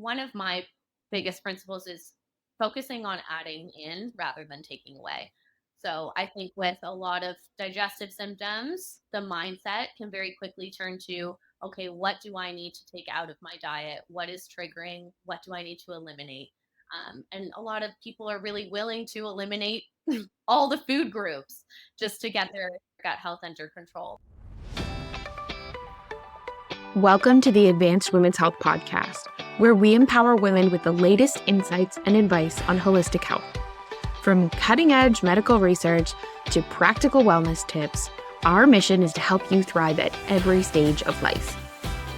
one of my biggest principles is focusing on adding in rather than taking away. So I think with a lot of digestive symptoms, the mindset can very quickly turn to, okay, what do I need to take out of my diet? What is triggering? What do I need to eliminate? And a lot of people are really willing to eliminate all the food groups just to get their gut health under control. Welcome to the Advanced Women's Health Podcast, where we empower women with the latest insights and advice on holistic health. From cutting-edge medical research to practical wellness tips, our mission is to help you thrive at every stage of life.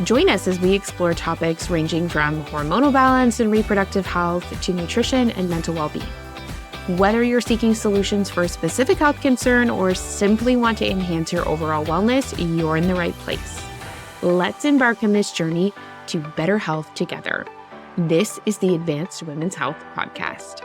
Join us as we explore topics ranging from hormonal balance and reproductive health to nutrition and mental well-being. Whether you're seeking solutions for a specific health concern or simply want to enhance your overall wellness, you're in the right place. Let's embark on this journey to better health together. This is the Advanced Women's Health Podcast.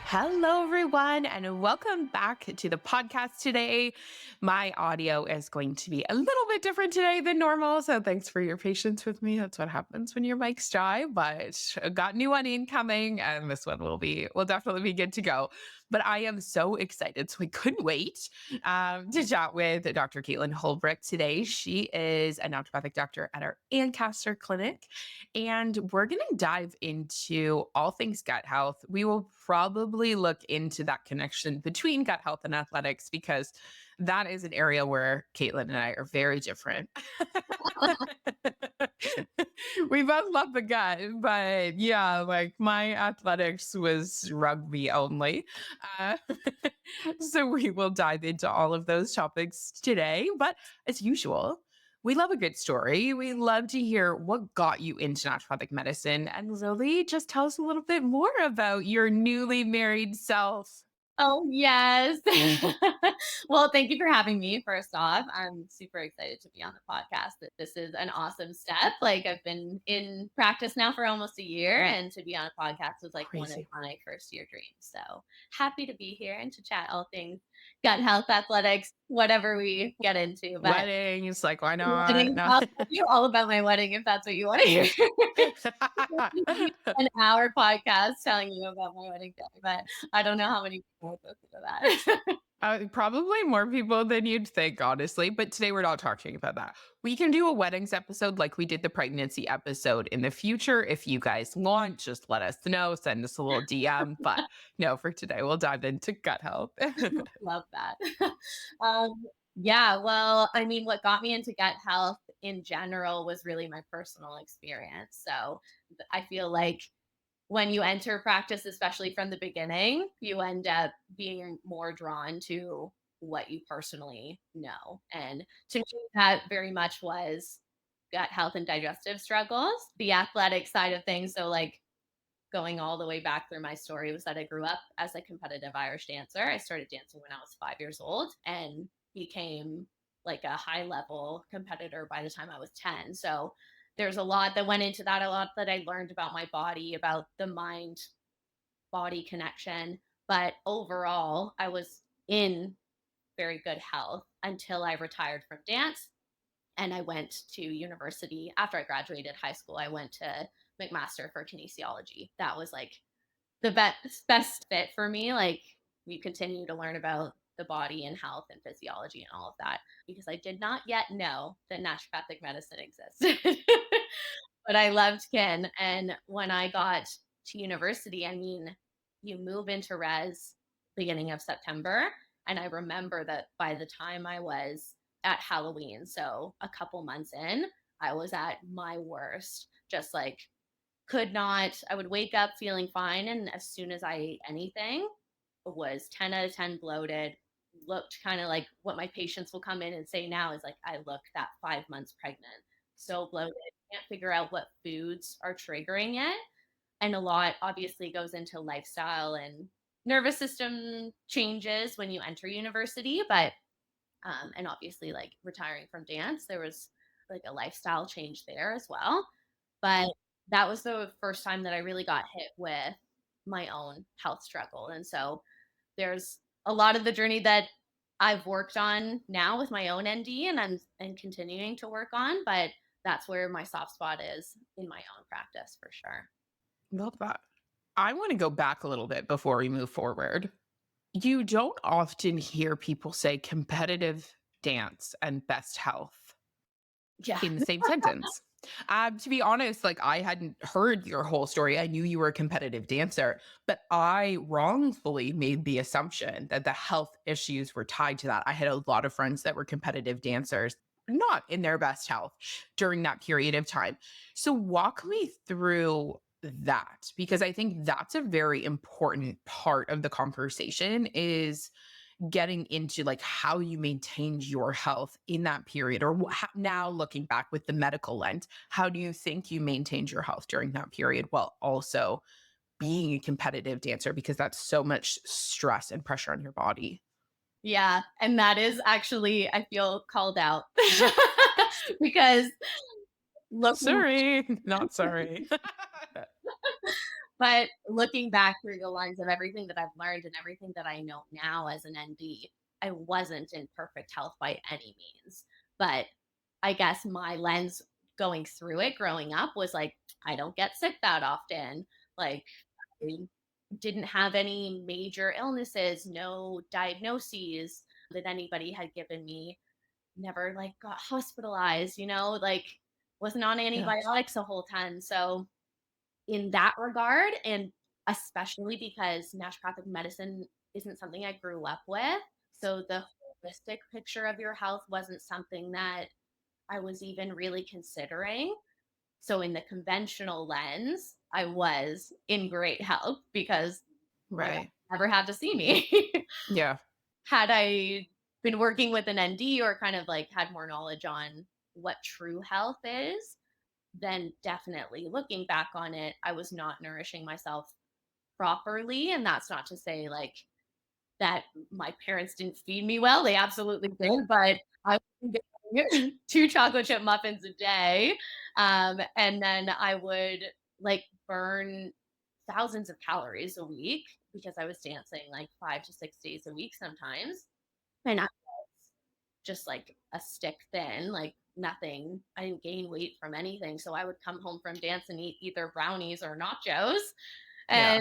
Hello, everyone, and welcome back to the podcast today. My audio is going to be a little bit different today than normal, so thanks for your patience with me. That's what happens when your mics die, but I got a new one incoming, and this one will definitely be good to go. But I am so excited, so I couldn't wait to chat with Dr. Kaitlyn Holbrook today. She is a naturopathic doctor at our Ancaster Clinic, and we're going to dive into all things gut health. We will probably look into that connection between gut health and athletics because that is an area where Kaitlyn and I are very different. We both love the gut, but yeah, like my athletics was rugby only. Uh, so we will dive into all of those topics today. But as usual, we love a good story. We love to hear what got you into naturopathic medicine. And Lily, just tell us a little bit more about your newly married self. Oh, yes. Well, thank you for having me, first off. I'm super excited to be on the podcast. That This is an awesome step. Like, I've been in practice now for almost a year, and to be on a podcast was like one of Crazy. my first year dreams. So happy to be here and to chat all things gut health, athletics, whatever we get into. But Weddings, like, why not? wedding, No. I'll tell you all about my wedding if that's what you want to hear. An hour podcast telling you about my wedding day, but I don't know how many people will listen to that. Probably more people than you'd think, honestly. But today we're not talking about that. We can do a weddings episode like we did the pregnancy episode in the future. If you guys want, just let us know, send us a little DM. But no, for today, we'll dive into gut health. Love that. Um, yeah, well, I mean, what got me into gut health in general was really my personal experience. So I feel like when you enter practice, especially from the beginning, you end up being more drawn to what you personally know. And to me, that very much was gut health and digestive struggles. The athletic side of things, so like going all the way back through my story, was that I grew up as a competitive Irish dancer. I started dancing when I was 5 years old and became like a high level competitor by the time I was 10. So there's a lot that went into that, a lot that I learned about my body, about the mind body connection. But overall, I was in very good health until I retired from dance and I went to university. After I graduated high school, I went to McMaster for kinesiology. That was like the best fit for me. Like, you continue to learn about the body and health and physiology and all of that, because I did not yet know that naturopathic medicine existed. But I loved kin. And when I got to university, I mean, you move into res beginning of September. And I remember that by the time I was at Halloween, so a couple months in, I was at my worst. Just like, could not, I would wake up feeling fine. And as soon as I ate anything, it was 10 out of 10 bloated, looked kind of like what my patients will come in and say now is like, I look that 5 months pregnant, so bloated, can't figure out what foods are triggering it. And a lot obviously goes into lifestyle and nervous system changes when you enter university. But, and obviously like retiring from dance, there was like a lifestyle change there as well. But that was the first time that I really got hit with my own health struggle. And so there's a lot of the journey that I've worked on now with my own ND and I'm continuing to work on, but that's where my soft spot is in my own practice for sure. Love that. I want to go back a little bit before we move forward. You don't often hear people say competitive dance and best health Yeah. in the same sentence. To be honest, like I hadn't heard your whole story. I knew you were a competitive dancer, but I wrongfully made the assumption that the health issues were tied to that. I had a lot of friends that were competitive dancers, not in their best health during that period of time. So walk me through that because I think that's a very important part of the conversation is getting into like how you maintained your health in that period or now looking back with the medical lens, how do you think you maintained your health during that period while also being a competitive dancer because that's so much stress and pressure on your body? Yeah, and that is actually I feel called out because looking Sorry, not sorry. but looking back through the lens of everything that I've learned and everything that I know now as an ND, I wasn't in perfect health by any means. But I guess my lens going through it growing up was like, I don't get sick that often. Like, I didn't have any major illnesses, no diagnoses that anybody had given me, never like got hospitalized, like wasn't on Yeah. antibiotics the whole time. So in that regard, and especially because naturopathic medicine isn't something I grew up with. So the holistic picture of your health wasn't something that I was even really considering. So in the conventional lens, I was in great health because my doctor Right. never had to see me. Yeah. Had I been working with an ND or kind of like had more knowledge on what true health is, then definitely looking back on it, I was not nourishing myself properly. And that's not to say like that my parents didn't feed me well. They absolutely did, but I was getting 2 chocolate chip muffins a day. And then I would like burn thousands of calories a week because I was dancing like 5 to 6 days a week sometimes. And I was just like a stick thin, like nothing. I didn't gain weight from anything. So I would come home from dance and eat either brownies or nachos and Yeah.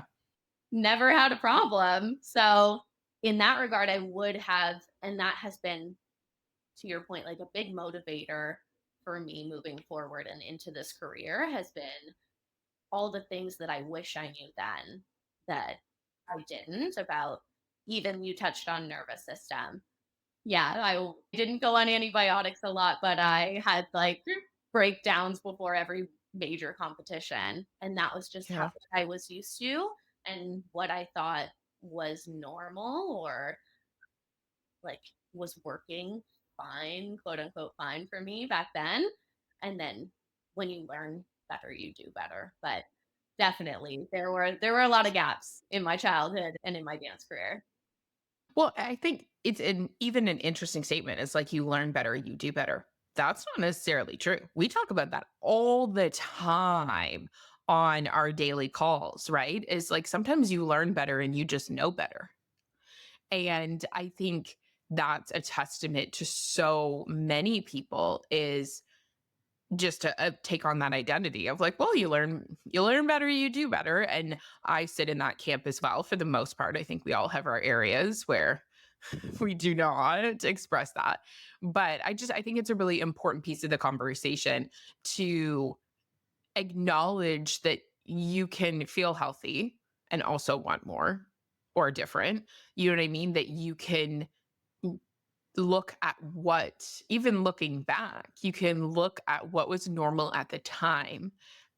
never had a problem. So in that regard, I would have, and that has been, to your point, like a big motivator for me moving forward and into this career has been all the things that I wish I knew then that I didn't about even you touched on nervous system. Yeah, I didn't go on antibiotics a lot, but I had like breakdowns before every major competition. And that was just how Yeah. I was used to and what I thought was normal or like was working fine, quote unquote, fine for me back then. And then when you learn better, you do better. But definitely there were a lot of gaps in my childhood and in my dance career. Well, I think it's even an interesting statement. It's like you learn better, you do better. That's not necessarily true. We talk about that all the time on our daily calls, right? Is like sometimes you learn better and you just know better. And I think that's a testament to so many people is just to take on that identity of like, well, you learn better, you do better. And I sit in that camp as well for the most part. I think we all have our areas where we do not express that. But I think it's a really important piece of the conversation to acknowledge that you can feel healthy and also want more or different. You know what I mean? That you can look at what, even looking back, you can look at what was normal at the time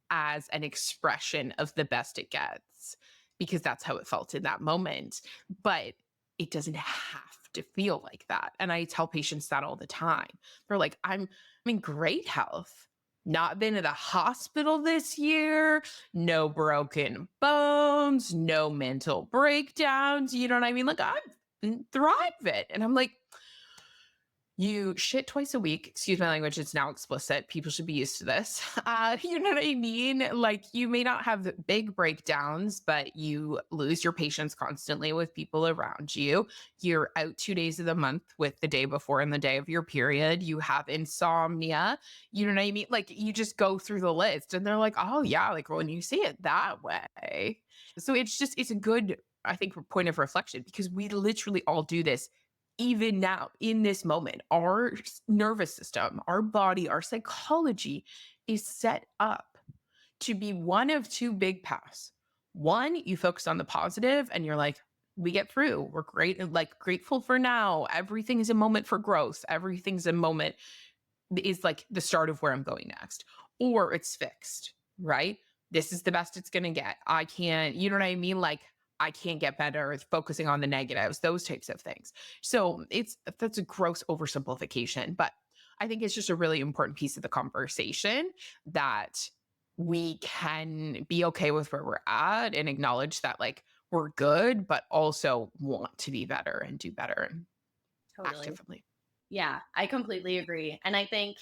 as an expression of the best it gets because that's how it felt in that moment. But it doesn't have to feel like that. And I tell patients that all the time. They're like, I'm in great health. Not been to the hospital this year, no broken bones, no mental breakdowns. You know what I mean? Like I'm thriving. And I'm like, You shit twice a week. Excuse my language. It's now explicit. People should be used to this. You know what I mean? Like, you may not have the big breakdowns, but you lose your patience constantly with people around you. You're out 2 days of the month with the day before and the day of your period. You have insomnia. You know what I mean? Like, you just go through the list and they're like, oh, yeah, like when you say it that way. So it's a good, I think, point of reflection because we literally all do this even now in this moment. Our nervous system, our body, our psychology is set up to be one of two big paths. One, you focus on the positive and you're like, we get through. We're great, like grateful for now. Everything is a moment for growth. Everything's a moment is like the start of where I'm going next. Or it's fixed, right? This is the best it's going to get. I can't, you know what I mean? Like, I can't get better. It's focusing on the negatives, those types of things. So that's a gross oversimplification, but I think it's just a really important piece of the conversation that we can be okay with where we're at and acknowledge that like we're good, but also want to be better and do better and act Totally. differently. Yeah, I completely agree. And I think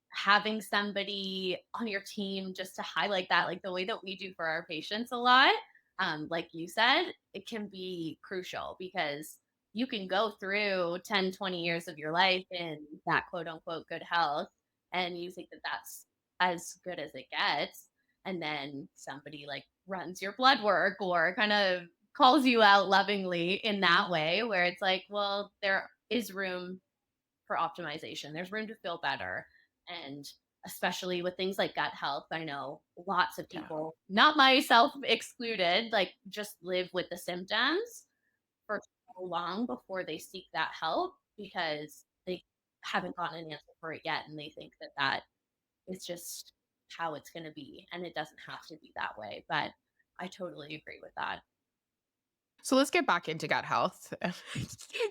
having somebody on your team just to highlight that, like the way that we do for our patients a lot, like you said, it can be crucial because you can go through 10, 20 years of your life in that quote unquote good health, and you think that that's as good as it gets. And then somebody like runs your blood work or kind of calls you out lovingly in that way, where it's like, well, there is room for optimization. There's room to feel better. And especially with things like gut health, I know lots of Yeah. people, not myself excluded, like just live with the symptoms for so long before they seek that help because they haven't gotten an answer for it yet. And they think that that is just how it's going to be. And it doesn't have to be that way. But I totally agree with that. So let's get back into gut health.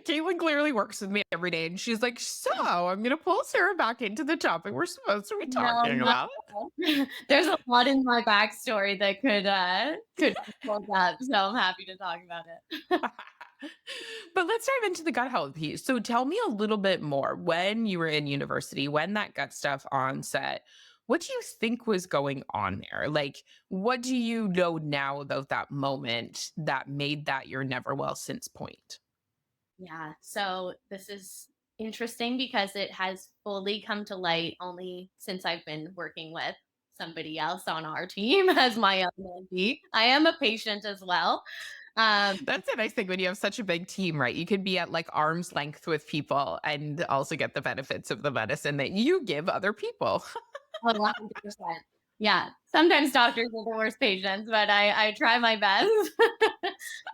Kaitlyn clearly works with me every day, and she's like, "So I'm gonna pull Sarah back into the topic we're supposed to be No, talking not about." at all. There's a lot in my backstory that could be pulled up, so I'm happy to talk about it. But let's dive into the gut health piece. So tell me a little bit more. When you were in university, when that gut stuff onset, what do you think was going on there? Like, what do you know now about that moment that made that your never well since point? Yeah, so this is interesting because it has fully come to light only since I've been working with somebody else on our team as my own mentee. I am a patient as well. Um, That's a nice thing when you have such a big team, right? You could be at like arm's length with people and also get the benefits of the medicine that you give other people. Oh, 100%. Yeah, sometimes doctors are the worst patients, but I try my best.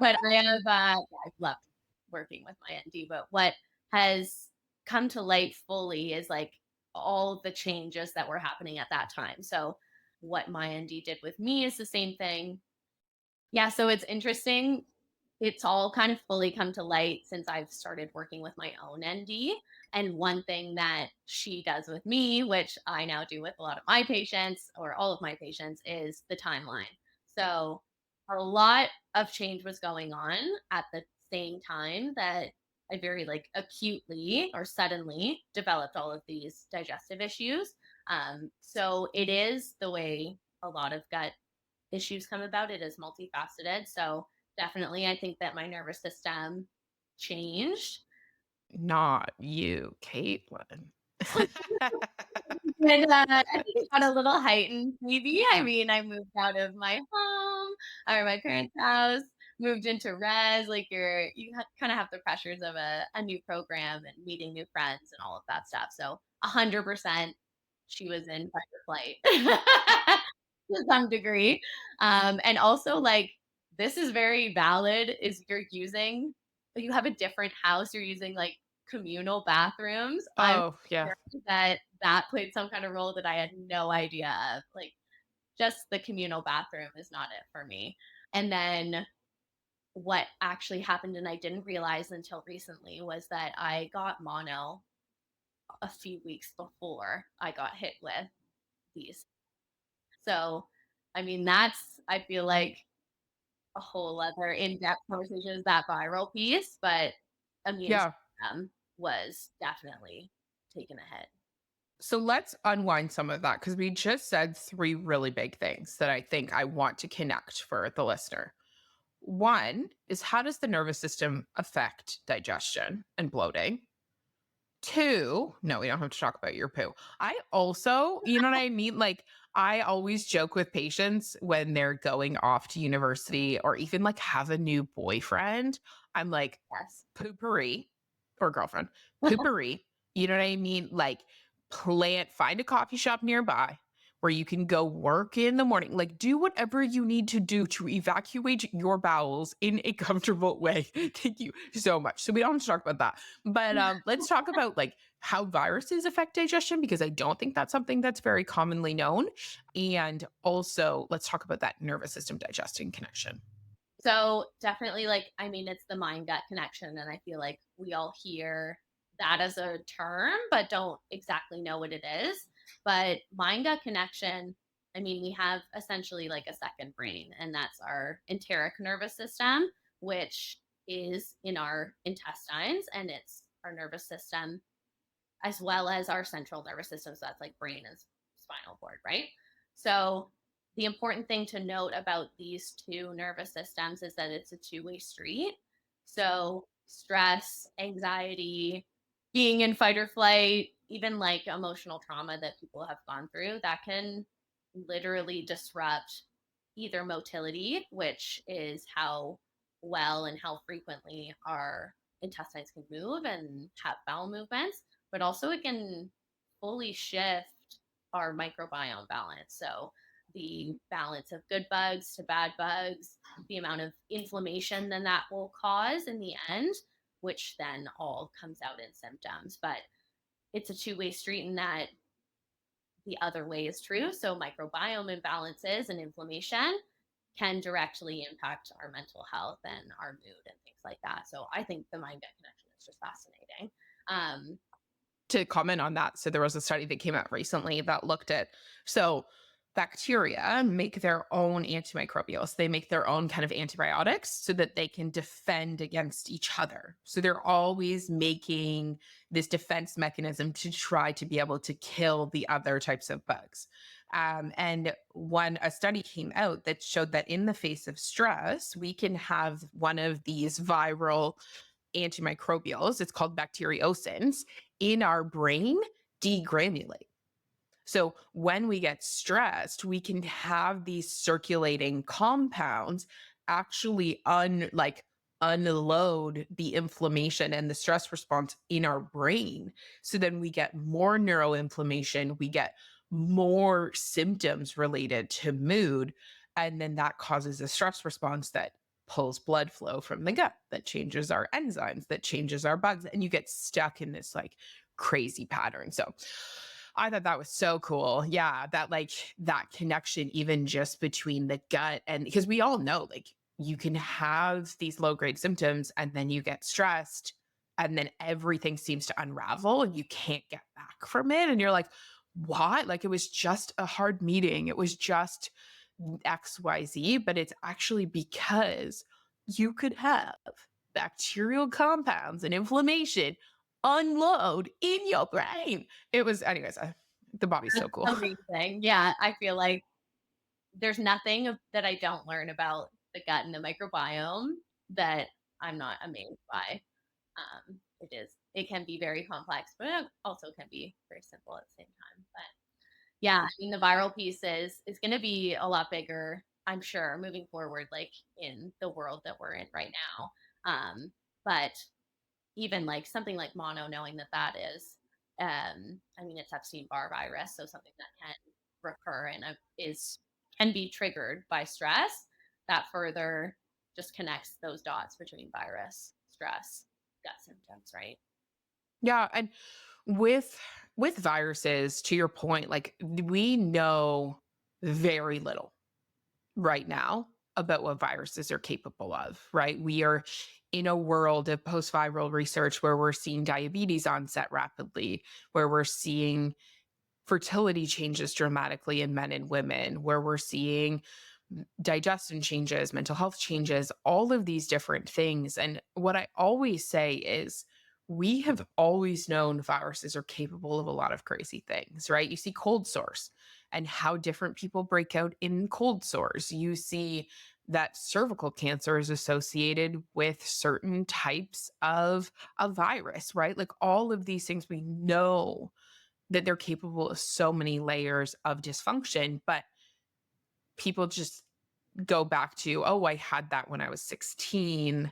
But I have, yeah, I've loved working with my ND, but what has come to light fully is, like, all the changes that were happening at that time. So, what my ND did with me is the same thing. Yeah, so it's interesting. It's all kind of fully come to light since I've started working with my own ND. And one thing that she does with me, which I now do with a lot of my patients or all of my patients, is the timeline. So a lot of change was going on at the same time that I very like acutely or suddenly developed all of these digestive issues. So it is the way a lot of gut issues come about. It is multifaceted. So definitely, I think that my nervous system changed. Not you, Caitlin. And I think it got a little heightened, maybe. I mean, I moved out of my home or my parents' house, moved into res. Like kind of have the pressures of a new program and meeting new friends and all of that stuff. So 100%, she was in fight or flight to some degree. And also, like, this is very valid. Is you have a different house. You're using like communal bathrooms. I'm Oh, yeah. sure that that played some kind of role that I had no idea of. Like, just the communal bathroom is not it for me. And then what actually happened, and I didn't realize until recently, was that I got mono a few weeks before I got hit with these. So, I mean, I feel like a whole other in-depth conversation is that viral piece, but immune Yeah. system was definitely. taken a hit. So let's unwind some of that because we just said three really big things that I think I want to connect for the listener. One is, how does the nervous system affect digestion and bloating? Two, no, we don't have to talk about your poo. I also, you know what I mean? Like, I always joke with patients when they're going off to university or even like have a new boyfriend. I'm like, Yes. poopery or girlfriend, poopery. You know what I mean? Like, find a coffee shop nearby where you can go work in the morning. Like, do whatever you need to do to evacuate your bowels in a comfortable way. Thank you so much. So we don't have to talk about that. But let's talk about like how viruses affect digestion, because I don't think that's something that's very commonly known. And also, let's talk about that nervous system digesting connection. So definitely, like, I mean, it's the mind gut connection. And I feel like we all hear that as a term, but don't exactly know what it is. But mind gut connection, I mean, we have essentially like a second brain, and that's our enteric nervous system, which is in our intestines, and it's our nervous system as well as our central nervous system. So that's like brain and spinal cord, right? So the important thing to note about these two nervous systems is that it's a two-way street. So stress, anxiety, being in fight or flight, even like emotional trauma that people have gone through, that can literally disrupt either motility, which is how well and how frequently our intestines can move and have bowel movements, but also it can fully shift our microbiome balance. So the balance of good bugs to bad bugs, the amount of inflammation then that will cause in the end, which then all comes out in symptoms. But it's a two-way street in that the other way is true. So microbiome imbalances and inflammation can directly impact our mental health and our mood and things like that. So I think the mind gut connection is just fascinating. Um, To comment on that, so there was a study that came out recently that looked at, so bacteria make their own antimicrobials. They make their own kind of antibiotics so that they can defend against each other. So they're always making this defense mechanism to try to be able to kill the other types of bugs. And when a study came out that showed that in the face of stress, we can have one of these viral antimicrobials, it's called bacteriocins, in our brain degranulate. So when we get stressed, we can have these circulating compounds actually unload the inflammation and the stress response in our brain. So then we get more neuroinflammation, we get more symptoms related to mood, and then that causes a stress response that pulls blood flow from the gut, that changes our enzymes, that changes our bugs, and you get stuck in this like crazy pattern. So I thought that was so cool. Yeah, that like that connection, even just between the gut, and because we all know like you can have these low grade symptoms and then you get stressed and then everything seems to unravel and you can't get back from it. And you're like, why? Like it was just a hard meeting. It was just XYZ, but it's actually because you could have bacterial compounds and inflammation unload in your brain. It was, anyways, the body's so that's cool. amazing. Yeah, I feel like there's nothing that I don't learn about the gut and the microbiome that I'm not amazed by. It can be very complex, but it also can be very simple at the same time. But yeah, I mean, the viral piece is going to be a lot bigger, I'm sure, moving forward, like in the world that we're in right now. But even like something like mono, knowing that that is, I mean, it's Epstein-Barr virus, so something that can recur and is can be triggered by stress. That further just connects those dots between virus, stress, gut symptoms, right? Yeah, and with viruses, to your point, like we know very little right now about what viruses are capable of, right? We are in a world of post-viral research where we're seeing diabetes onset rapidly, where we're seeing fertility changes dramatically in men and women, where we're seeing digestion changes, mental health changes, all of these different things. And what I always say is we have always known viruses are capable of a lot of crazy things, right? You see cold sores and how different people break out in cold sores. You see that cervical cancer is associated with certain types of a virus, right? Like all of these things, we know that they're capable of so many layers of dysfunction, but people just go back to, oh, I had that when I was 16.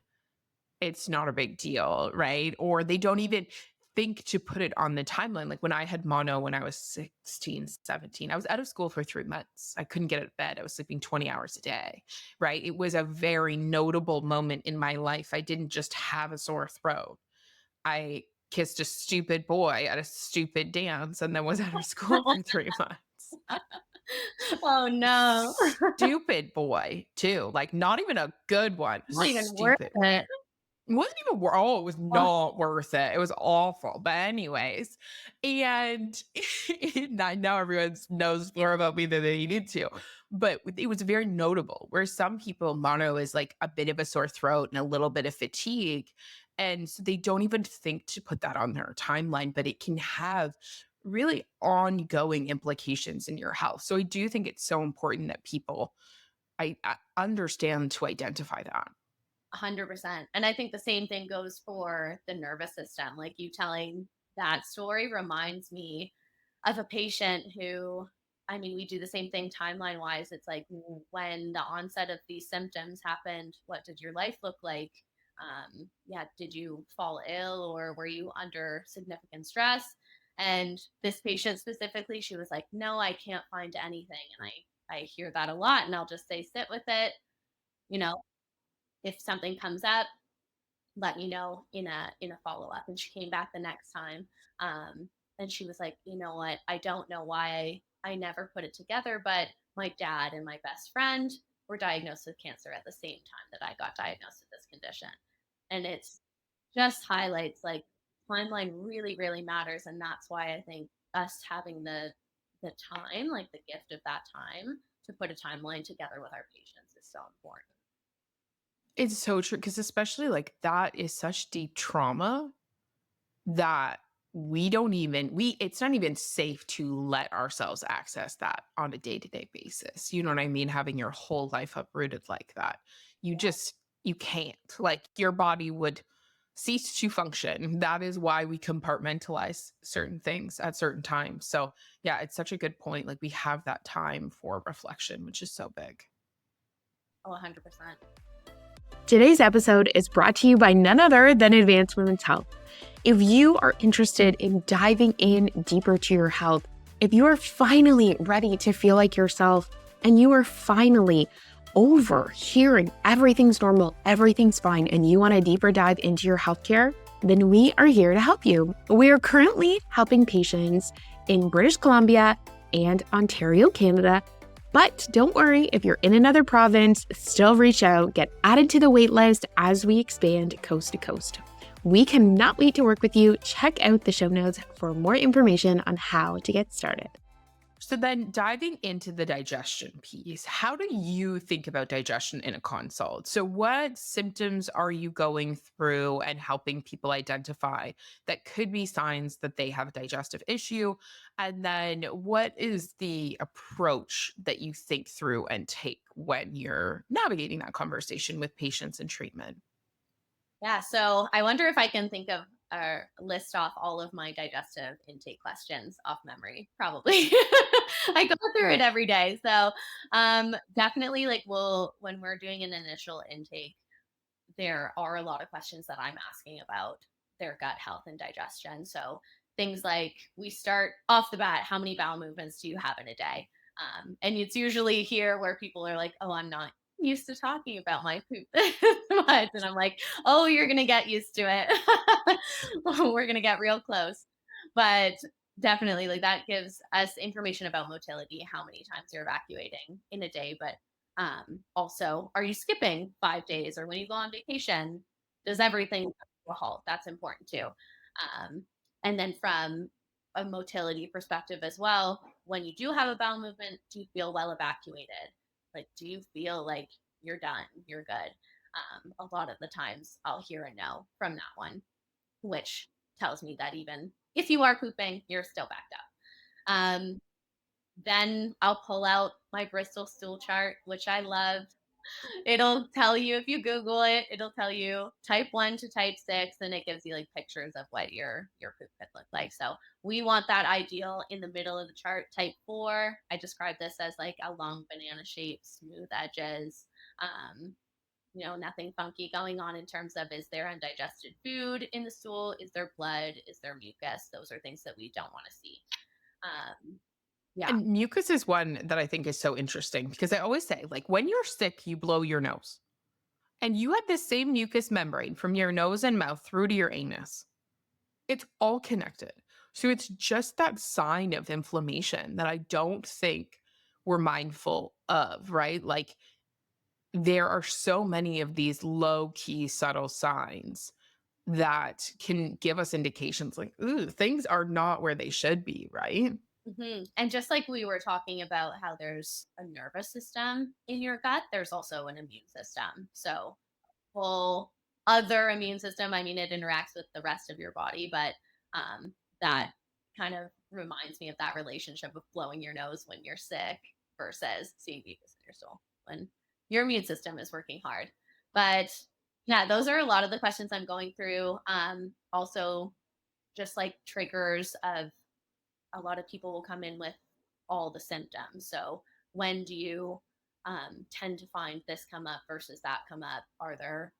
It's not a big deal, right? Or they don't even think to put it on the timeline. Like when I had mono when I was 16, 17, I was out of school for 3 months. I couldn't get out of bed. I was sleeping 20 hours a day, right? It was a very notable moment in my life. I didn't just have a sore throat. I kissed a stupid boy at a stupid dance and then was out of school for 3 months. Oh no. Stupid boy, too. Like not even a good one. Not even worth Stupid. it. It wasn't even oh, it was Oh, not worth it. It was awful. But anyways, and I know everyone knows more about me than they need to, but it was very notable. Where some people, mono is like a bit of a sore throat and a little bit of fatigue, and so they don't even think to put that on their timeline, but it can have really ongoing implications in your health. So I do think it's so important that people I understand to identify that. 100%. And I think the same thing goes for the nervous system. Like you telling that story reminds me of a patient who, I mean, we do the same thing timeline wise. It's like when the onset of these symptoms happened, what did your life look like? Yeah, did you fall ill or were you under significant stress? And this patient specifically, she was like, no, I can't find anything. And I hear that a lot. And I'll just say, sit with it. You know, if something comes up, let me know in a follow up. And she came back the next time, um, and she was like, you know what? I don't know why I never put it together, but my dad and my best friend were diagnosed with cancer at the same time that I got diagnosed with this condition, and it's just highlights like timeline really really matters, and that's why I think us having the time, like the gift of that time, to put a timeline together with our patients is so important. It's so true because especially like that is such deep trauma that we don't even we it's not even safe to let ourselves access that on a day-to-day basis. You know what I mean? Having your whole life uprooted like that. You just you can't. Like your body would cease to function. That is why we compartmentalize certain things at certain times. So, yeah, it's such a good point. Like we have that time for reflection, which is so big. Oh, 100%. Today's episode is brought to you by none other than Advanced Women's Health. If you are interested in diving in deeper to your health, if you are finally ready to feel like yourself, and you are finally over hearing everything's normal, everything's fine, and you want a deeper dive into your healthcare, then we are here to help you. We are currently helping patients in British Columbia and Ontario, Canada. But don't worry, if you're in another province, still reach out, get added to the wait list as we expand coast to coast. We cannot wait to work with you. Check out the show notes for more information on how to get started. So then diving into the digestion piece, how do you think about digestion in a consult? So what symptoms are you going through and helping people identify that could be signs that they have a digestive issue? And then what is the approach that you think through and take when you're navigating that conversation with patients and treatment? Yeah, so I wonder if I can think of list off all of my digestive intake questions off memory. Probably, I go through it every day. So definitely, like, we'll when we're doing an initial intake, there are a lot of questions that I'm asking about their gut health and digestion. So things like we start off the bat, how many bowel movements do you have in a day? And it's usually here where people are like, oh, I'm not used to talking about my poop this much. And I'm like, oh, you're going to get used to it. We're going to get real close. But definitely, like that gives us information about motility, how many times you're evacuating in a day, but also, are you skipping 5 days or when you go on vacation, does everything come to a halt? That's important too. And then from a motility perspective as well, when you do have a bowel movement, do you feel well evacuated? Like, do you feel like you're done? You're good? A lot of the times I'll hear a no from that one. which tells me that even if you are pooping, you're still backed up. Um, then I'll pull out my Bristol stool chart, which I love. It'll tell you if you Google it, it'll tell you type 1 to type 6, and it gives you like pictures of what your poop could look like. So we want that ideal in the middle of the chart. Type 4, I describe this as like a long banana shape, smooth edges. Um, nothing funky going on in terms of, is there undigested food in the stool? Is there blood? Is there mucus? Those are things that we don't want to see. Um, yeah. And mucus is one that I think is so interesting because I always say, like, when you're sick, you blow your nose. And you have this same mucous membrane from your nose and mouth through to your anus. It's all connected. So it's just that sign of inflammation that I don't think we're mindful of, right? Like, there are so many of these low key, subtle signs that can give us indications like, ooh, things are not where they should be, right? And just like we were talking about how there's a nervous system in your gut, there's also an immune system. So, whole other immune system, I mean, it interacts with the rest of your body, but that kind of reminds me of that relationship of blowing your nose when you're sick versus seeing mucus in your stool when your immune system is working hard. But yeah, those are a lot of the questions I'm going through. Also, just like triggers of, a lot of people will come in with all the symptoms. So when do you tend to find this come up versus that come up? Are there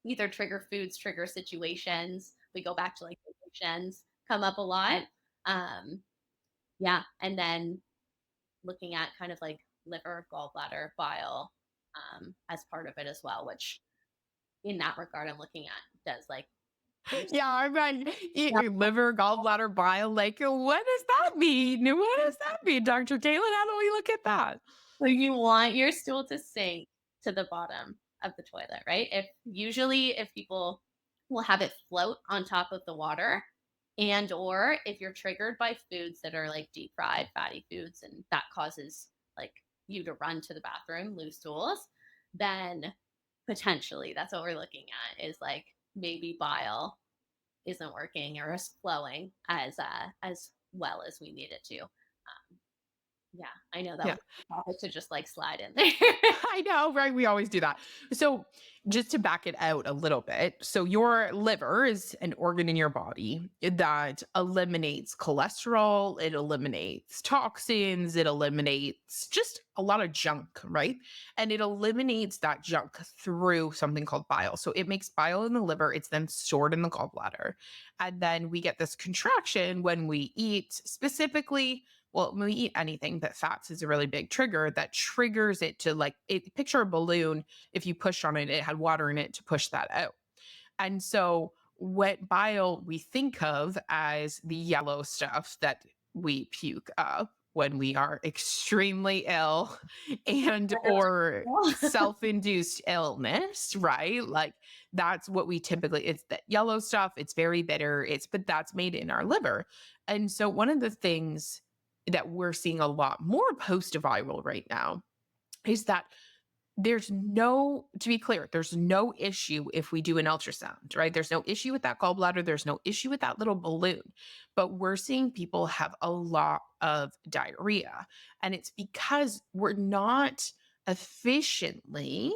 either trigger foods, trigger situations? We go back to like emotions come up a lot. Um, yeah. And then looking at kind of like liver, gallbladder, bile as part of it as well, which in that regard, I'm looking at does like your Yeah, I'm like, liver, gallbladder, bile. Like, what does that mean? What does that mean, Dr. Kaitlyn? How do we look at that? so you want your stool to sink to the bottom of the toilet, right? If people will have it float on top of the water, and or if you're triggered by foods that are like deep fried fatty foods and that causes like you to run to the bathroom, loose stools, then potentially that's what we're looking at, is like maybe bile isn't working or is flowing as well as we need it to. Yeah, I know that Yeah. was a topic to just like slide in there. I know, right? We always do that. So, just to back it out a little bit, so your liver is an organ in your body that eliminates cholesterol, it eliminates toxins, it eliminates just a lot of junk, right? And it eliminates that junk through something called bile. So, it makes bile in the liver, it's then stored in the gallbladder. And then we get this contraction when we eat, specifically, well, when we eat anything, but fats is a really big trigger that triggers it to, like, picture a balloon. If you push on it, it had water in it to push that out. And so what bile we think of as the yellow stuff that we puke up when we are extremely ill and or self-induced illness, right? Like, that's what we typically, it's that yellow stuff, it's very bitter, but that's made in our liver. And so one of the things that we're seeing a lot more post-viral right now is that to be clear, there's no issue if we do an ultrasound, right? There's no issue with that gallbladder. There's no issue with that little balloon. But we're seeing people have a lot of diarrhea. And it's because we're not efficiently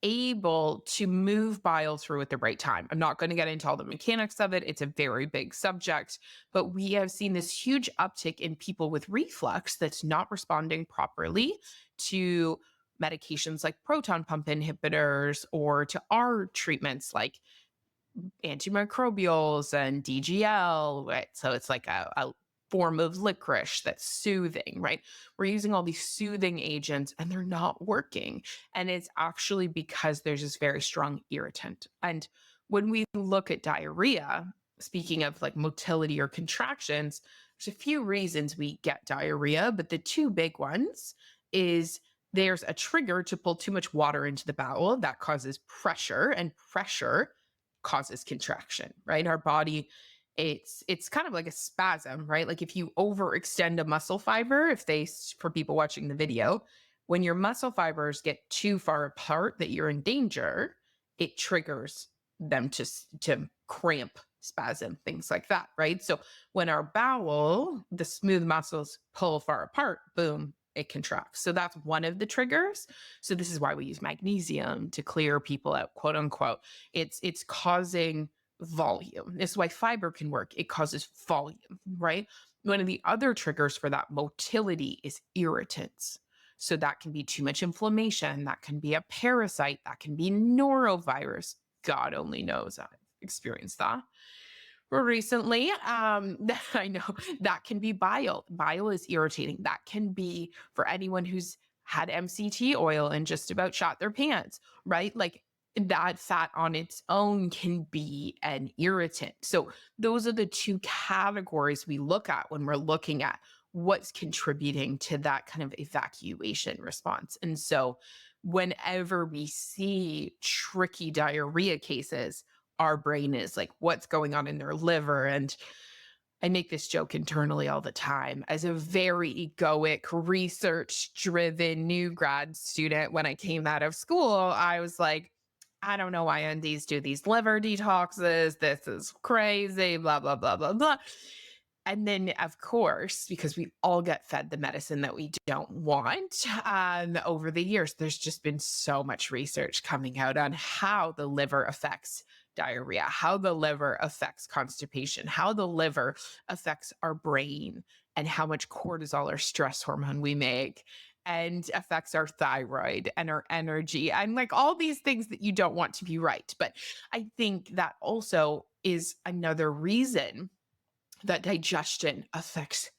able to move bile through at the right time. I'm not going to get into all the mechanics of it. It's a very big subject, but we have seen this huge uptick in people with reflux that's not responding properly to medications like proton pump inhibitors or to our treatments like antimicrobials and DGL, right? So it's like a form of licorice that's soothing, right? We're using all these soothing agents and they're not working. And it's actually because there's this very strong irritant. And when we look at diarrhea, speaking of like motility or contractions, there's a few reasons we get diarrhea, but the two big ones is there's a trigger to pull too much water into the bowel that causes pressure, and pressure causes contraction, right? Our body, it's kind of like a spasm, right? Like if you overextend a muscle fiber, for people watching the video, when your muscle fibers get too far apart that you're in danger, it triggers them to cramp, spasm, things like that, right? So when our bowel, the smooth muscles pull far apart, boom, it contracts. So that's one of the triggers. So this is why we use magnesium to clear people out, quote unquote. It's causing volume. This is why fiber can work. It causes volume, right? One of the other triggers for that motility is irritants. So that can be too much inflammation, that can be a parasite, that can be norovirus. God only knows, I've experienced that recently. I know that can be bile. Bile is irritating. That can be for anyone who's had MCT oil and just about shot their pants, right? Like that fat on its own can be an irritant. So those are the two categories we look at when we're looking at what's contributing to that kind of evacuation response. And so whenever we see tricky diarrhea cases, our brain is like, what's going on in their liver? And I make this joke internally all the time. As a very egoic, research driven new grad student, when I came out of school, I was like, I don't know why NDs do these liver detoxes. This is crazy, blah, blah, blah, blah, blah. And then, of course, because we all get fed the medicine that we don't want, over the years, there's just been so much research coming out on how the liver affects diarrhea, how the liver affects constipation, how the liver affects our brain, and how much cortisol or stress hormone we make, and affects our thyroid and our energy, and like all these things that you don't want to be right. But I think that also is another reason that digestion affects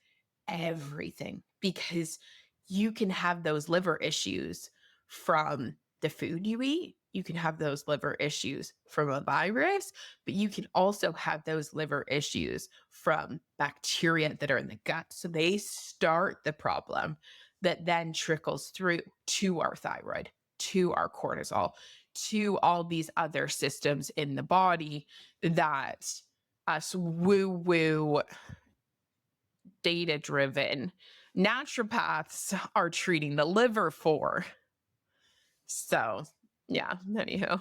everything, because you can have those liver issues from the food you eat. You can have those liver issues from a virus, but you can also have those liver issues from bacteria that are in the gut. So they start the problem that then trickles through to our thyroid, to our cortisol, to all these other systems in the body that us woo woo data driven naturopaths are treating the liver for. So, yeah, anywho.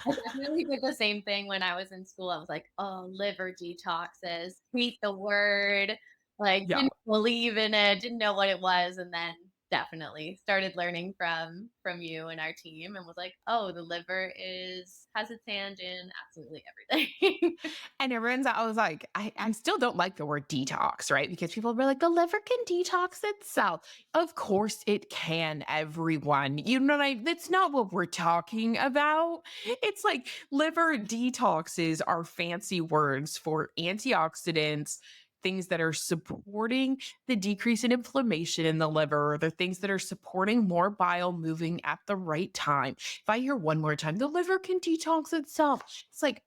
I definitely did the same thing when I was in school. I was like, "Oh, liver detoxes, hate the word, like, Yeah. didn't believe in it, didn't know what it was," and then definitely started learning from you and our team and was like, "Oh, the liver is has its hand in absolutely everything." And everyone's always like, I still don't like the word detox, right? Because people be like, the liver can detox itself. Of course it can, everyone. You know, that's not what we're talking about. It's like liver detoxes are fancy words for antioxidants, things that are supporting the decrease in inflammation in the liver, the things that are supporting more bile moving at the right time. If I hear one more time, the liver can detox itself, it's like,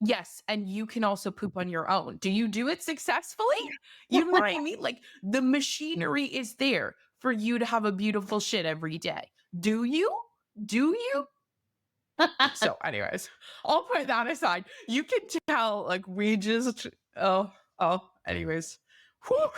yes, and you can also poop on your own. Do you do it successfully? You know what I mean? Like the machinery is there for you to have a beautiful shit every day. Do you? Do you? So, anyways, I'll put that aside. You can tell, like, we just, anyways. Whew.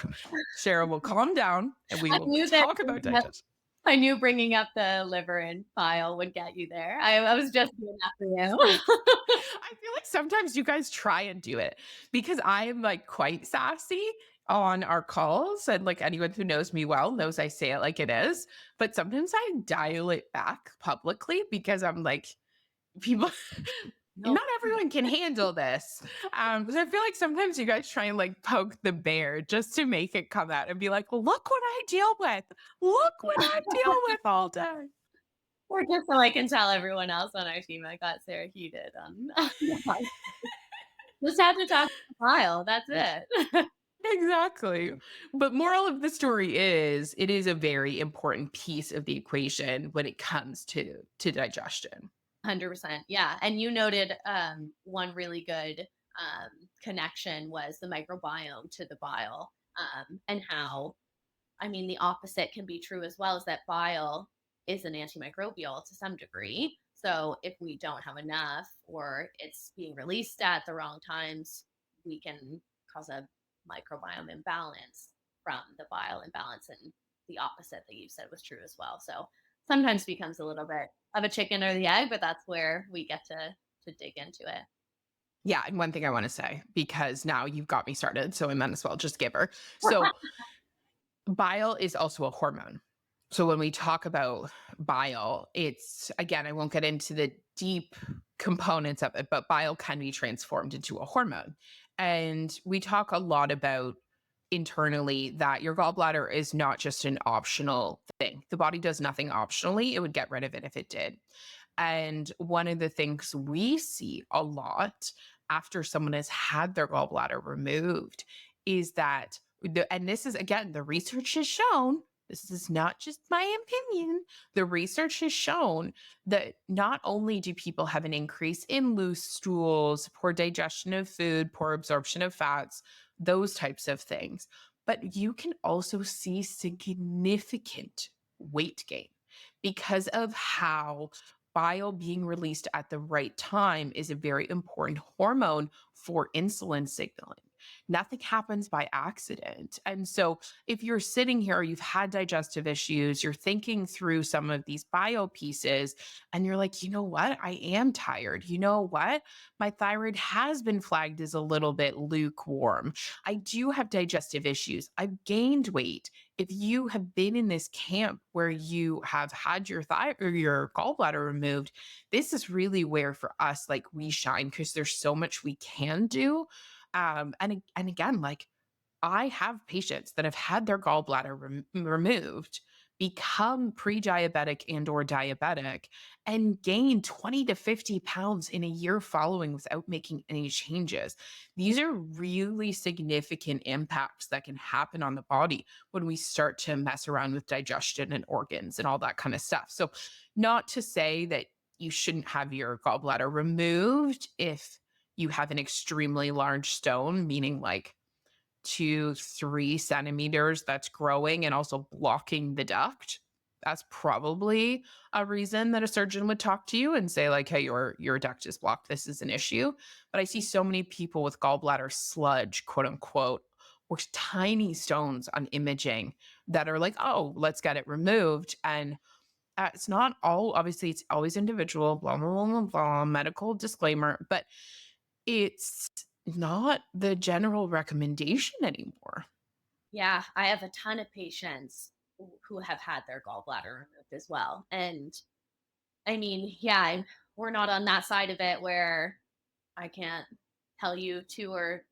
Sarah will calm down and we I will knew that talk about bringing up digestion. I knew bringing up the liver and bile would get you there. I was just doing that for you. I feel like sometimes you guys try and do it because I am like quite sassy on our calls. And like anyone who knows me well knows I say it like it is. But sometimes I dial it back publicly because I'm like, people, No. not everyone can handle this. So I feel like sometimes you guys try and like poke the bear just to make it come out and be like, look what I deal with. Look what I deal with all day. Or just so I can tell everyone else on our team I got Sarah heated on just have to talk to the file, that's it. Exactly. But moral of the story is it is a very important piece of the equation when it comes to digestion. 100%, yeah, and you noted, one really good, connection was the microbiome to the bile, and how I mean, the opposite can be true as well, is that bile is an antimicrobial to some degree. So if we don't have enough or it's being released at the wrong times, we can cause a microbiome imbalance from the bile imbalance. And the opposite that you said was true as well. So sometimes becomes a little bit of a chicken or the egg, but that's where we get to to dig into it. Yeah, and one thing I want to say, because now you've got me started, so I might as well just give her. So bile is also a hormone. So when we talk about bile, it's again, I won't get into the deep components of it, but bile can be transformed into a hormone. And we talk a lot about internally that your gallbladder is not just an optional thing. The body does nothing optionally, it would get rid of it if it did. And one of the things we see a lot after someone has had their gallbladder removed is that and this is again, the research has shown, this is not just my opinion. The research has shown that not only do people have an increase in loose stools, poor digestion of food, poor absorption of fats, those types of things, but you can also see significant weight gain because of how bile being released at the right time is a very important hormone for insulin signaling. Nothing happens by accident. And so, if you're sitting here, you've had digestive issues, you're thinking through some of these bio pieces, and you're like, you know what? I am tired. You know what? My thyroid has been flagged as a little bit lukewarm. I do have digestive issues. I've gained weight. If you have been in this camp where you have had your or your gallbladder removed, this is really where for us, like we shine because there's so much we can do. And again, like I have patients that have had their gallbladder removed, become pre-diabetic and or diabetic, and gain 20 to 50 pounds in a year following without making any changes. These are really significant impacts that can happen on the body when we start to mess around with digestion and organs and all that kind of stuff. So, not to say that you shouldn't have your gallbladder removed if you have an extremely large stone, meaning like 2, 3 centimeters that's growing and also blocking the duct. That's probably a reason that a surgeon would talk to you and say, like, hey, your duct is blocked. This is an issue. But I see so many people with gallbladder sludge, quote unquote, or tiny stones on imaging that are like, oh, let's get it removed. And it's not all, obviously, it's always individual, blah, blah, blah, blah, blah, medical disclaimer, but it's not the general recommendation anymore. Yeah, I have a ton of patients who have had their gallbladder removed as well. And I mean, yeah, we're not on that side of it where I can't tell you to or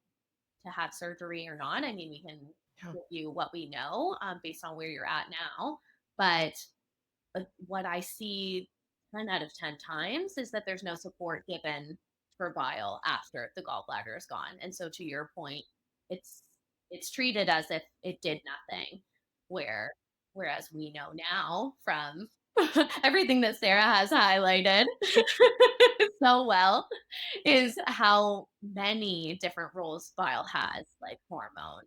to have surgery or not. I mean, we can Yeah. give you what we know based on where you're at now. But what I see 10 out of 10 times is that there's no support given for bile after the gallbladder is gone. And so to your point, it's it's treated as if it did nothing, where whereas we know now from everything that Sarah has highlighted so well is how many different roles bile has, like hormone,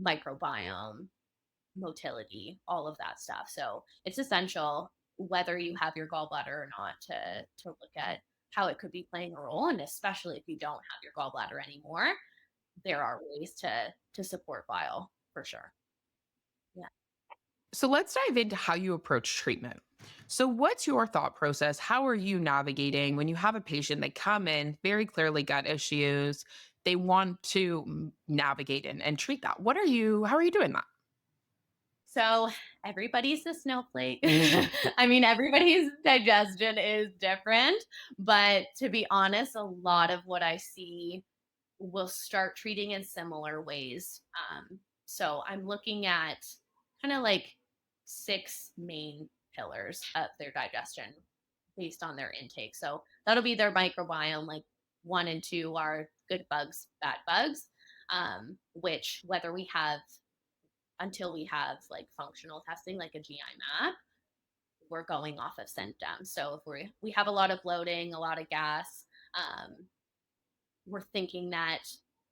microbiome, motility, all of that stuff. So it's essential whether you have your gallbladder or not to look at how it could be playing a role. And especially if you don't have your gallbladder anymore, there are ways to support bile for sure. Yeah. So let's dive into how you approach treatment. So, what's your thought process? How are you navigating when you have a patient that come in very clearly gut issues? They want to navigate and treat that. How are you doing that? So everybody's a snowflake. I mean, everybody's digestion is different. But to be honest, a lot of what I see will start treating in similar ways. So I'm looking at kind of like six main pillars of their digestion based on their intake. So that'll be their microbiome. Like one and two are good bugs, bad bugs, which whether we have until we have like functional testing, like a GI map, we're going off of symptoms. So if we have a lot of bloating, a lot of gas, um, we're thinking that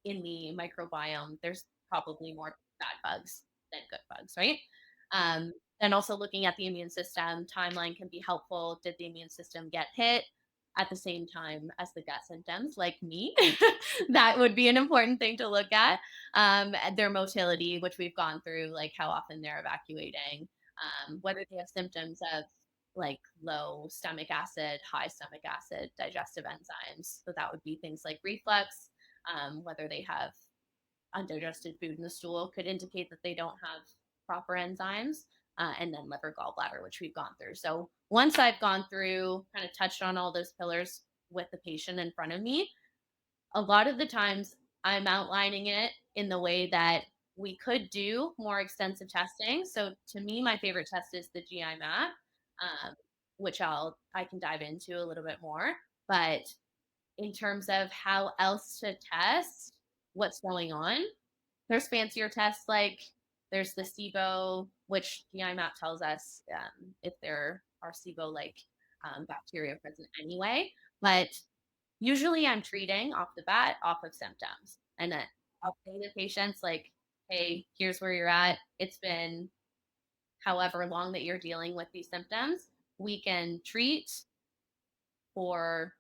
in the microbiome, there's probably more bad bugs than good bugs, right? And also looking at the immune system, timeline can be helpful. Did the immune system get hit at the same time as the gut symptoms, like me? That would be an important thing to look at. Their motility, which we've gone through, like how often they're evacuating, whether they have symptoms of like low stomach acid, high stomach acid digestive enzymes. So that would be things like reflux, whether they have undigested food in the stool could indicate that they don't have proper enzymes. And then liver, gallbladder, which we've gone through. So once I've gone through, kind of touched on all those pillars with the patient in front of me, a lot of the times I'm outlining it in the way that we could do more extensive testing. So to me, my favorite test is the GI map, um, which I can dive into a little bit more. But in terms of how else to test what's going on, there's fancier tests like there's the SIBO, which GI map tells us if there are SIBO like bacteria present anyway. But usually I'm treating off the bat off of symptoms. And then I'll say to patients, like, hey, here's where you're at. It's been however long that you're dealing with these symptoms. We can treat for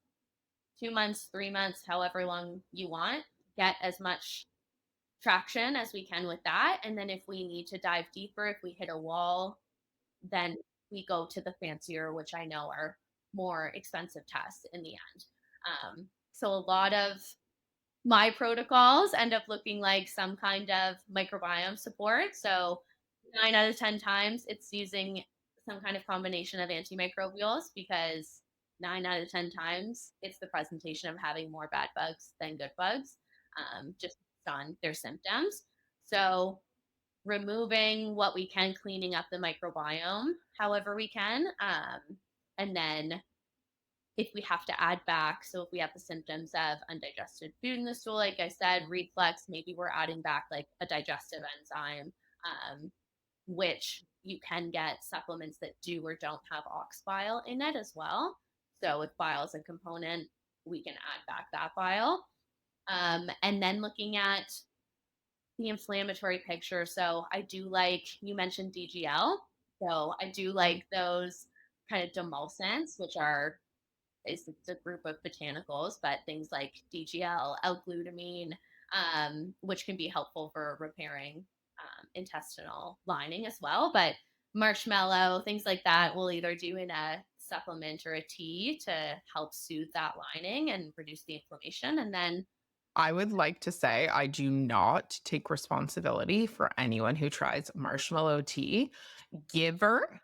2 months, 3 months, however long you want, get as much traction as we can with that. And then if we need to dive deeper, if we hit a wall, then we go to the fancier, which I know are more expensive tests in the end. So a lot of my protocols end up looking like some kind of microbiome support. So 9 out of 10 times it's using some kind of combination of antimicrobials because 9 out of 10 times it's the presentation of having more bad bugs than good bugs, just on their symptoms. So removing what we can, cleaning up the microbiome however we can, and then if we have to add back, so if we have the symptoms of undigested food in the stool, like I said, reflux, maybe we're adding back like a digestive enzyme, which you can get supplements that do or don't have ox bile in it as well. So if bile is a component, we can add back that bile. And then looking at the inflammatory picture. So I do like, you mentioned DGL. So I do like those kind of demulcents, which are it's a group of botanicals, but things like DGL, L-glutamine, which can be helpful for repairing intestinal lining as well. But marshmallow, things like that, we'll either do in a supplement or a tea to help soothe that lining and reduce the inflammation. And then, I would like to say I do not take responsibility for anyone who tries marshmallow tea. Giver,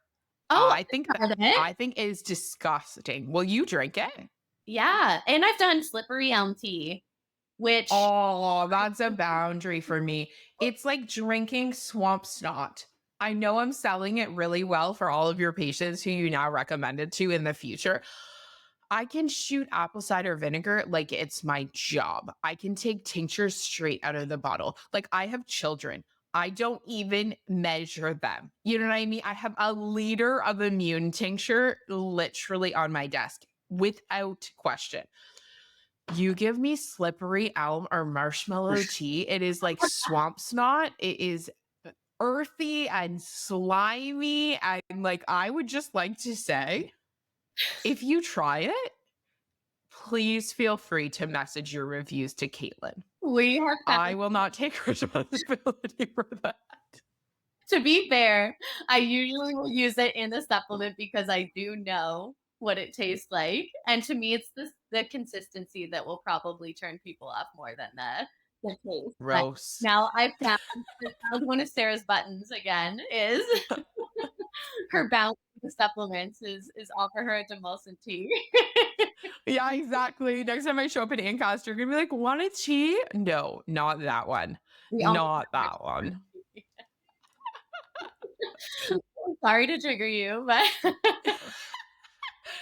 oh, I've tried it. I think is disgusting. Will you drink it? Yeah. And I've done slippery elm tea, which Oh, that's a boundary for me. It's like drinking swamp snot. I know I'm selling it really well for all of your patients who you now recommended to in the future. I can shoot apple cider vinegar like it's my job. I can take tinctures straight out of the bottle. Like I have children. I don't even measure them. You know what I mean? I have a liter of immune tincture literally on my desk without question. You give me slippery elm or marshmallow tea, it is like swamp snot. It is earthy and slimy. And like, I would just like to say, if you try it, please feel free to message your reviews to Kaitlyn. we have I found, will not take responsibility for that. to be fair, I usually will use it in the supplement because I do know what it tastes like. And to me, it's the consistency that will probably turn people off more than the taste. But Gross. now I found one of Sarah's buttons again is her bounce with supplements is offer her a demulcent tea. Yeah, exactly. Next time I show up in Ancaster, you're gonna be like, want a tea? No, not that one. We only Not have that one. sorry to trigger you, but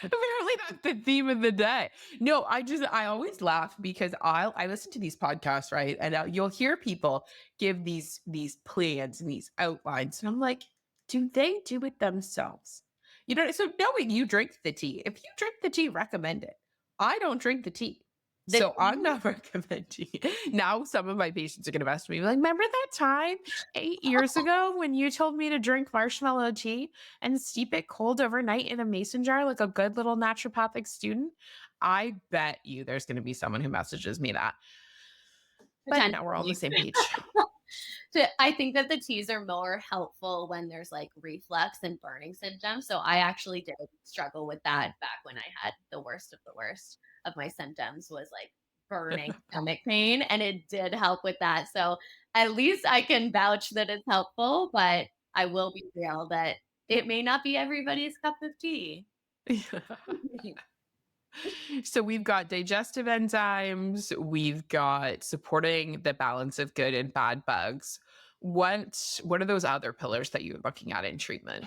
Apparently that's the theme of the day. No, I always laugh because I listen to these podcasts, right? And you'll hear people give these plans and these outlines, and I'm like, do they do it themselves? You know, so knowing you drink the tea, if you drink the tea, recommend it. I don't drink the tea. the So I'm not recommending it. Now some of my patients are gonna mess with me like, remember that time 8 years ago when you told me to drink marshmallow tea and steep it cold overnight in a mason jar like a good little naturopathic student? I bet you there's gonna be someone who messages me that. But now we're all on the potentially. same page. I think that the teas are more helpful when there's like reflux and burning symptoms. So I actually did struggle with that back when I had the worst of my symptoms was like burning stomach pain, and it did help with that. So at least I can vouch that it's helpful, but I will be real that it may not be everybody's cup of tea. So we've got digestive enzymes, we've got supporting the balance of good and bad bugs. What are those other pillars that you're looking at in treatment?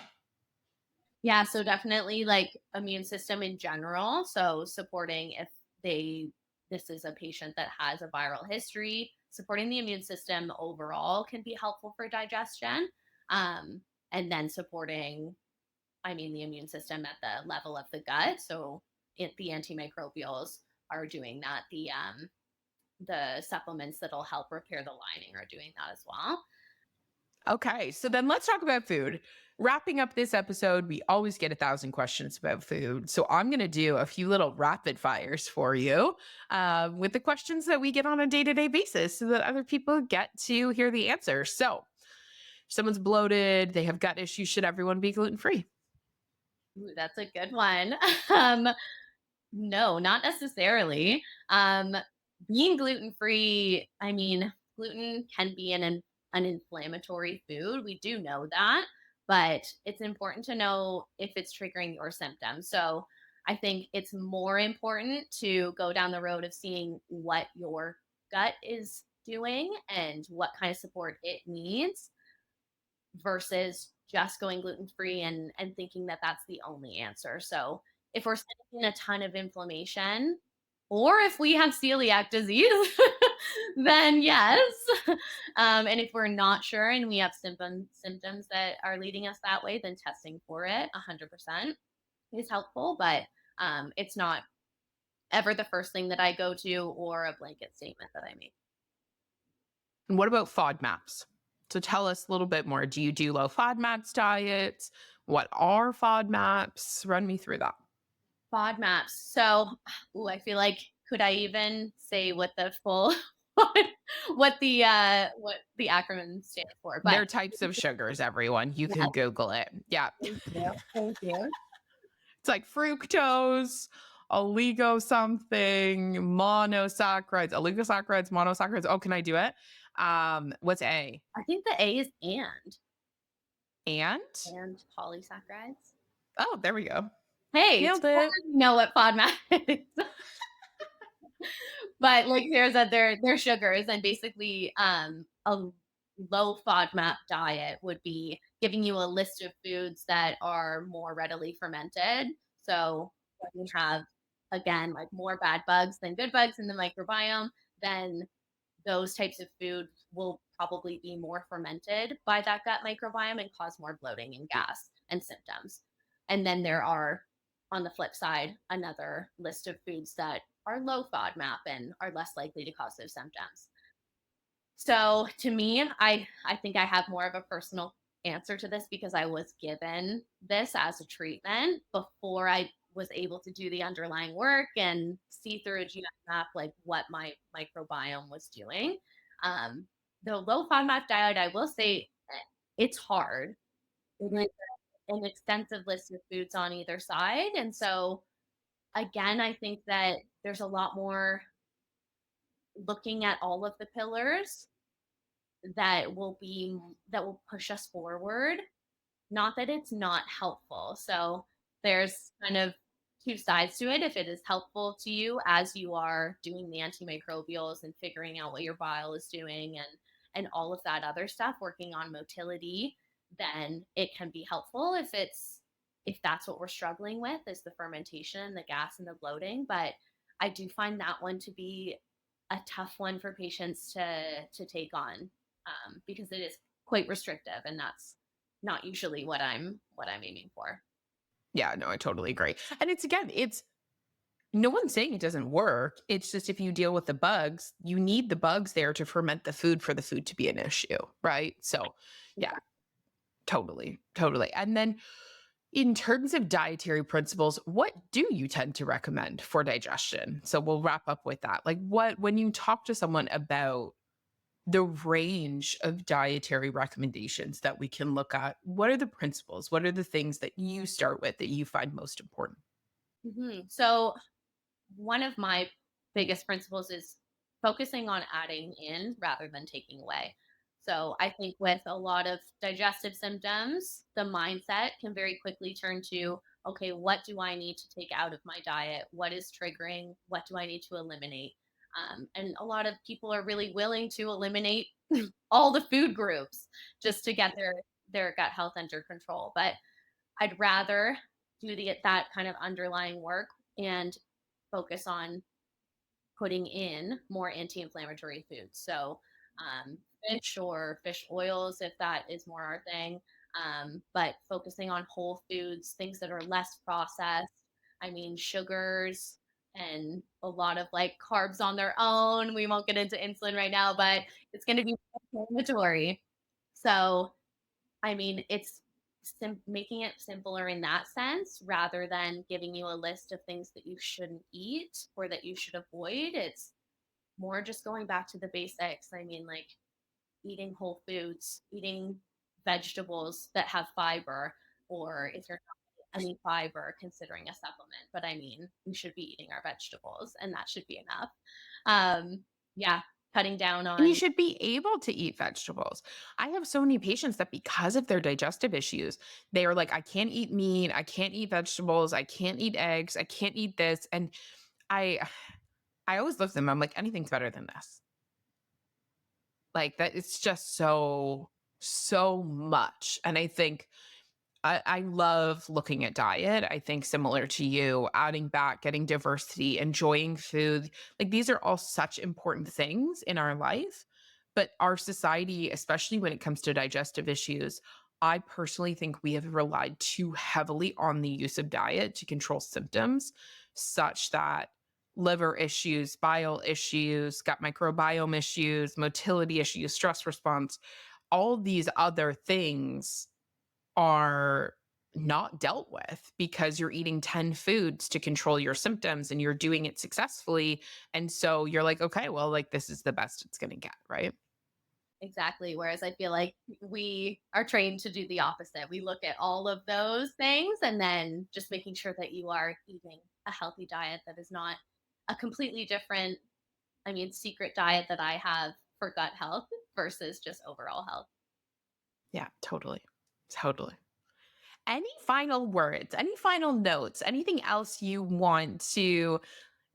Yeah, so definitely like immune system in general. So supporting if they this is a patient that has a viral history, supporting the immune system overall can be helpful for digestion. Um, and then supporting, I mean, the immune system at the level of the gut. So the antimicrobials are doing that. The supplements that'll help repair the lining are doing that as well. Okay, so then let's talk about food. Wrapping up this episode, we always get 1,000 questions about food. So I'm going to do a few little rapid fires for you with the questions that we get on a day to day basis so that other people get to hear the answers. So, if someone's bloated, they have gut issues, should everyone be gluten free? Ooh, that's a good one. um, No, not necessarily. Being gluten free, I mean, gluten can be an inflammatory food. We do know that, but it's important to know if it's triggering your symptoms. So I think it's more important to go down the road of seeing what your gut is doing and what kind of support it needs versus just going gluten free and thinking that that's the only answer. So if we're sensing a ton of inflammation, or if we have celiac disease, then yes. And if we're not sure and we have symptoms that are leading us that way, then testing for it 100% is helpful. But it's not ever the first thing that I go to or a blanket statement that I make. And what about FODMAPs? So tell us a little bit more. Do you do low FODMAPs diets? What are FODMAPs? Run me through that. FODMAPs. So, ooh, I feel like could I even say what the full what the acronym stands for? But They're types of sugars, everyone. You can yes, Google it. Yeah. thank you. Thank you. It's like fructose, oligo something, monosaccharides, oligosaccharides, monosaccharides. Oh, can I do it? What's A? I think the A is And? and polysaccharides. Oh, there we go. Hey, Nailed it. totally know what FODMAP is. But like Sarah said, they're sugars, and basically a low FODMAP diet would be giving you a list of foods that are more readily fermented. So when you have again like more bad bugs than good bugs in the microbiome, then those types of foods will probably be more fermented by that gut microbiome and cause more bloating and gas and symptoms. And then there are, on the flip side, another list of foods that are low FODMAP and are less likely to cause those symptoms. So to me, I think I have more of a personal answer to this because I was given this as a treatment before I was able to do the underlying work and see through a GI map like what my microbiome was doing. Um, the low FODMAP diet, I will say, it's hard. It is an extensive list of foods on either side, and so again, I think that there's a lot more looking at all of the pillars that will push us forward. Not that it's not helpful. So there's kind of two sides to it. If it is helpful to you as you are doing the antimicrobials and figuring out what your bile is doing and all of that other stuff, working on motility, then it can be helpful if that's what we're struggling with is the fermentation, the gas and the bloating. But I do find that one to be a tough one for patients to take on because it is quite restrictive, and that's not usually what I'm aiming for. Yeah, no, I totally agree. And it's no one's saying it doesn't work. It's just if you deal with the bugs, you need the bugs there to ferment the food for the food to be an issue, right? So, yeah, totally, totally. And then in terms of dietary principles, what do you tend to recommend for digestion? So we'll wrap up with that. Like when you talk to someone about the range of dietary recommendations that we can look at, what are the principles? What are the things that you start with that you find most important? So one of my biggest principles is focusing on adding in rather than taking away. So I think with a lot of digestive symptoms, the mindset can very quickly turn to, okay, what do I need to take out of my diet? What is triggering? What do I need to eliminate? And a lot of people are really willing to eliminate all the food groups just to get their gut health under control. But I'd rather do that kind of underlying work and focus on putting in more anti-inflammatory foods. So fish or fish oils, if that is more our thing. But focusing on whole foods, things that are less processed. I mean, sugars and a lot of like carbs on their own. We won't get into insulin right now, but it's going to be inflammatory. So I mean, it's making it simpler in that sense rather than giving you a list of things that you shouldn't eat or that you should avoid. It's more just going back to the basics. I mean, like eating whole foods, eating vegetables that have fiber, or if you're not getting any fiber, considering a supplement. But I mean, we should be eating our vegetables, and that should be enough. Yeah, cutting down And you on should be able to eat vegetables. I have so many patients that because of their digestive issues, they are like, I can't eat meat, I can't eat vegetables, I can't eat eggs, I can't eat this. And I I always look at them, I'm like, anything's better than this. Like that it's just so much. And I think I love looking at diet. I think similar to you, adding back, getting diversity, enjoying food. Like these are all such important things in our life. But our society, especially when it comes to digestive issues, I personally think we have relied too heavily on the use of diet to control symptoms, such that liver issues, bile issues, gut microbiome issues, motility issues, stress response, all these other things are not dealt with because you're eating 10 foods to control your symptoms and you're doing it successfully. And so you're like, okay, well, like this is the best it's going to get. Right. exactly. Whereas I feel like we are trained to do the opposite. We look at all of those things and then just making sure that you are eating a healthy diet that is not a completely different, I mean, secret diet that I have for gut health versus just overall health. Yeah, totally. Totally. Any final words, any final notes, anything else you want to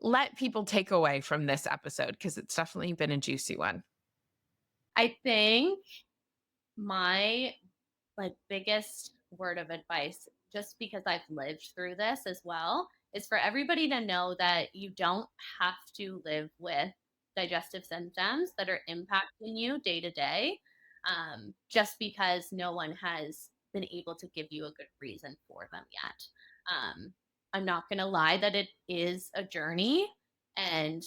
let people take away from this episode? Because it's definitely been a juicy one. I think my like biggest word of advice, just because I've lived through this as well, is for everybody to know that you don't have to live with digestive symptoms that are impacting you day to day, just because no one has been able to give you a good reason for them yet. um, I'm not going to lie that it is a journey, and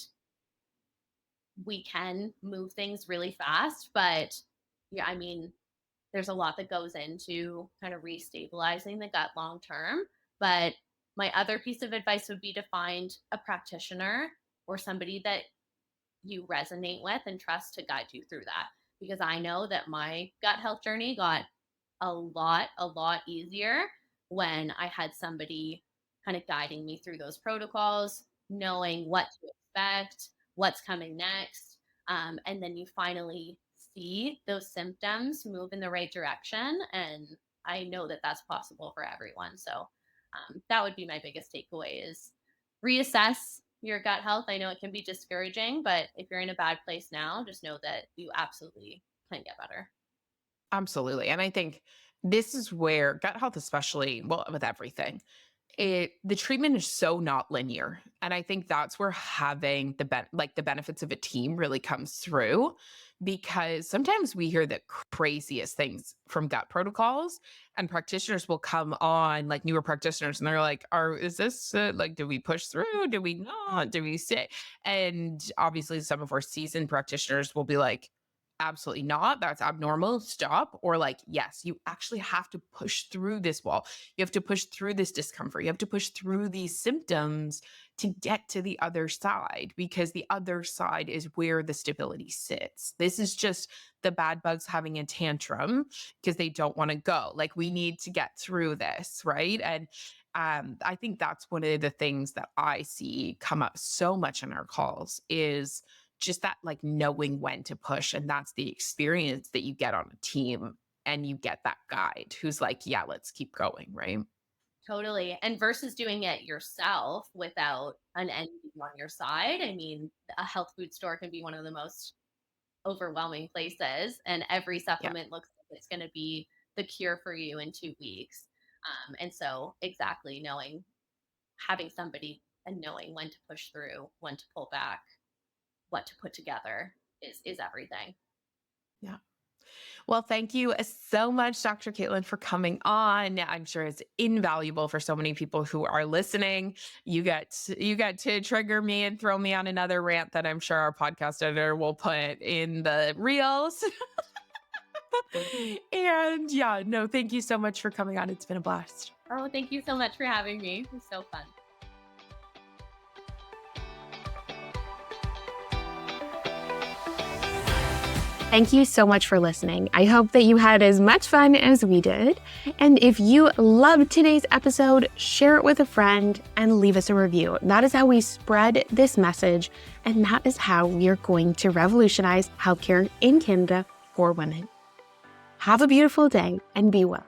we can move things really fast, but yeah, I mean, there's a lot that goes into kind of restabilizing the gut long term. But my other piece of advice would be to find a practitioner or somebody that you resonate with and trust to guide you through that. Because I know that my gut health journey got a lot easier when I had somebody kind of guiding me through those protocols, knowing what to expect, what's coming next. And then you finally see those symptoms move in the right direction. And I know that that's possible for everyone. So that would be my biggest takeaway is reassess your gut health. I know it can be discouraging, but if you're in a bad place now, just know that you absolutely can get better. Absolutely. And I think this is where gut health, especially, well, with everything, the treatment is so not linear. And I think that's where having the benefits of a team really comes through, because sometimes we hear the craziest things from gut protocols, and practitioners will come on, like newer practitioners, and they're like, is this like, do we push through, do we not, do we sit? And obviously some of our seasoned practitioners will be like, absolutely not. That's abnormal. Stop. Or like, yes, you actually have to push through this wall. You have to push through this discomfort. You have to push through these symptoms to get to the other side, because the other side is where the stability sits. This is just the bad bugs having a tantrum because they don't want to go. Like, we need to get through this, right? And I think that's one of the things that I see come up so much in our calls is just that, like, knowing when to push. And that's the experience that you get on a team, and you get that guide who's like, yeah, let's keep going, right? Totally. And versus doing it yourself without an ND on your side. I mean, a health food store can be one of the most overwhelming places, and every Yeah. supplement looks like it's going to be the cure for you in 2 weeks. And so, exactly knowing, having somebody and knowing when to push through, when to pull back, what to put together is everything. Yeah. Well, thank you so much, Dr. Kaitlyn, for coming on. I'm sure it's invaluable for so many people who are listening. You get to trigger me and throw me on another rant that I'm sure our podcast editor will put in the reels. And yeah, no, thank you so much for coming on. It's been a blast. Oh, thank you so much for having me. It was so fun. Thank you so much for listening. I hope that you had as much fun as we did. And if you loved today's episode, share it with a friend and leave us a review. That is how we spread this message, and that is how we are going to revolutionize healthcare in Canada for women. Have a beautiful day and be well.